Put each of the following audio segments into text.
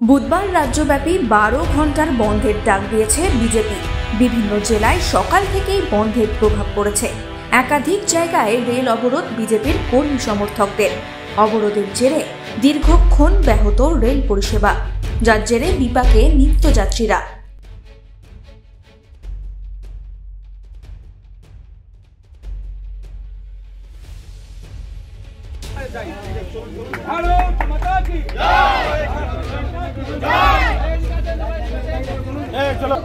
বুধবার রাজ্যব্যাপী 12 ঘন্টার বন্ধের ডাক দিয়েছে বিজেপি। বিভিন্ন জেলায় সকাল থেকেই বন্ধের প্রভাব পড়েছে। একাধিক জায়গায় রেল অবরোধ বিজেপির কর্মী সমর্থকদের। অবরোধের জেরে দীর্ঘক্ষণ ব্যাহত রেল পরিষেবা, যার জেরে বিপাকে নিত্যযাত্রীরা। भारत माता की जय। चलो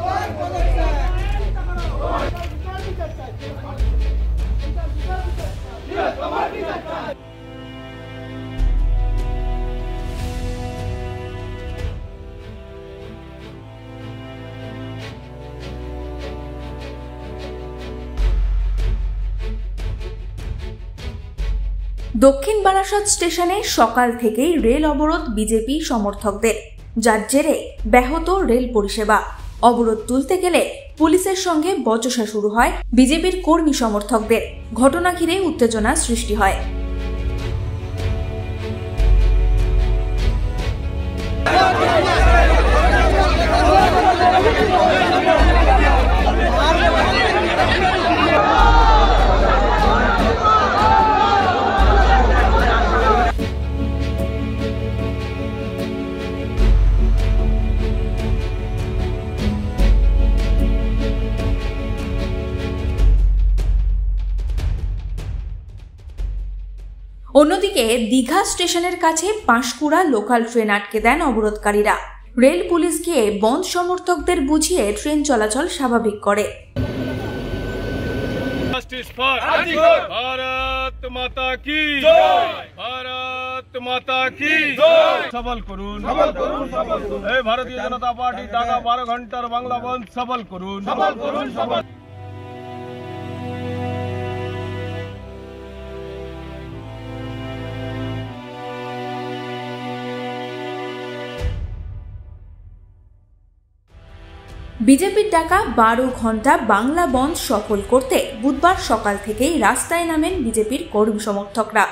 দক্ষিণ বারাসাত স্টেশনে সকাল থেকেই রেল অবরোধ বিজেপি সমর্থকদের, যার জেরে ব্যাহত রেল পরিষেবা। অবরোধ তুলতে গেলে পুলিশের সঙ্গে বচসা শুরু হয় বিজেপির কর্মী সমর্থকদের। ঘটনা ঘিরে উত্তেজনা সৃষ্টি হয়। অন্যদিকে দীঘা স্টেশনের কাছে পাঁশকুড়া লোকাল ট্রেন আটকে দেন অবরোধকারীরা। রেল পুলিশ গিয়ে বন্ধ সমর্থকদের বুঝিয়ে ট্রেন চলাচল স্বাভাবিক করে। भारत माता की जय। भारत माता की जय। সফল করুন, এই ভারতীয় জনতা পার্টি টাকা 12 ঘন্টার বাংলা বন্ধ সফল করুন। বিজেপির ডাকা 12 ঘন্টা বাংলা বন্ধ সফল করতে বুধবার সকাল থেকেই রাস্তায় নামেন বিজেপির কর্মী সমর্থকরা।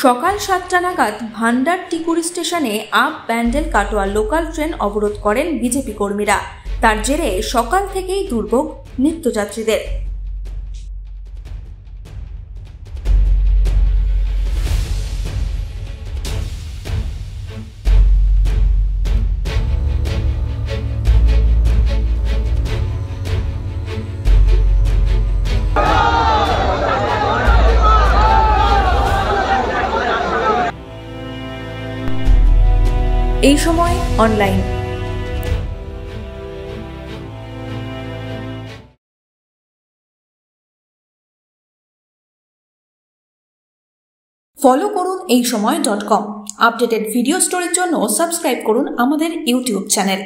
সকাল 7টা নাগাদ ভান্ডার টিকুরি স্টেশনে up Bandel Katwa local train অবরোধ করেন বিজেপি কর্মীরা। তার জেরে সকাল থেকেই দুর্ভোগ নিত্যযাত্রীদের। এই সময় অনলাইন ফলো করুন এইসময়.com। আপডেটেড ভিডিও স্টোরির জন্য সাবস্ক্রাইব করুন আমাদের ইউটিউব চ্যানেল।